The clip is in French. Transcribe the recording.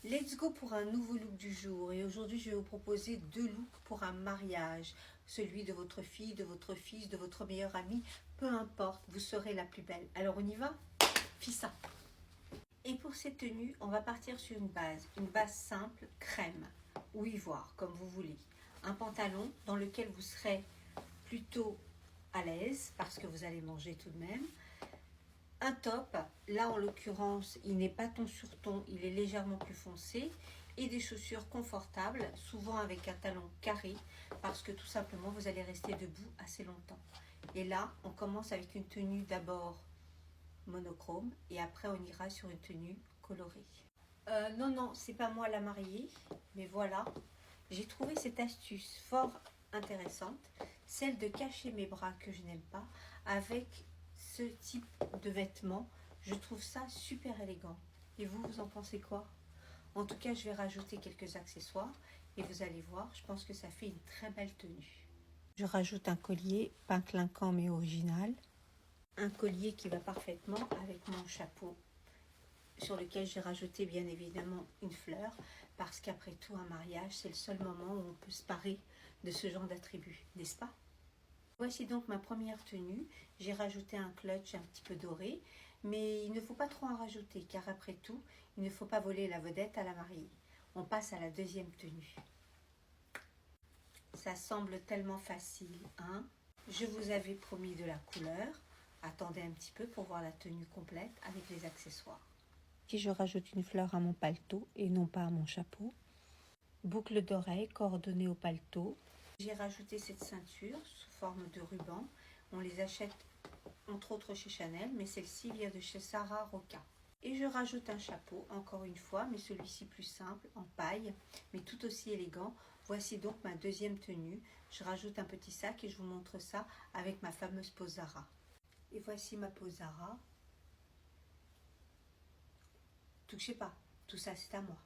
Let's go pour un nouveau look du jour et aujourd'hui je vais vous proposer deux looks pour un mariage, celui de votre fille, de votre fils, de votre meilleur ami, peu importe, vous serez la plus belle. Alors on y va? Fissa. Et pour cette tenue, on va partir sur une base simple, crème ou ivoire comme vous voulez. Un pantalon dans lequel vous serez plutôt à l'aise parce que vous allez manger tout de même. Un top, là en l'occurrence il n'est pas ton sur ton, il est légèrement plus foncé, et des chaussures confortables, souvent avec un talon carré parce que tout simplement vous allez rester debout assez longtemps. Et là on commence avec une tenue d'abord monochrome et après on ira sur une tenue colorée. Non, c'est pas moi la mariée, mais voilà, j'ai trouvé cette astuce fort intéressante, celle de cacher mes bras que je n'aime pas avec ce type de vêtements. Je trouve ça super élégant. Et vous, vous en pensez quoi? En tout cas, je vais rajouter quelques accessoires et vous allez voir, je pense que ça fait une très belle tenue. Je rajoute un collier, pas clinquant mais original. Un collier qui va parfaitement avec mon chapeau, sur lequel j'ai rajouté bien évidemment une fleur, parce qu'après tout, un mariage, c'est le seul moment où on peut se parer de ce genre d'attributs, n'est-ce pas? Voici donc ma première tenue. J'ai rajouté un clutch un petit peu doré, mais il ne faut pas trop en rajouter, car après tout, il ne faut pas voler la vedette à la mariée. On passe à la deuxième tenue. Ça semble tellement facile, hein? Je vous avais promis de la couleur. Attendez un petit peu pour voir la tenue complète avec les accessoires. Ici, je rajoute une fleur à mon paletot et non pas à mon chapeau. Boucle d'oreille coordonnée au paletot. J'ai rajouté cette ceinture sous forme de ruban. On les achète entre autres chez Chanel, mais celle-ci vient de chez Sarah Roca. Et je rajoute un chapeau, encore une fois, mais celui-ci plus simple, en paille, mais tout aussi élégant. Voici donc ma deuxième tenue. Je rajoute un petit sac et je vous montre ça avec ma fameuse pose Zara. Et voici ma pose Zara. Touchez pas, tout ça c'est à moi.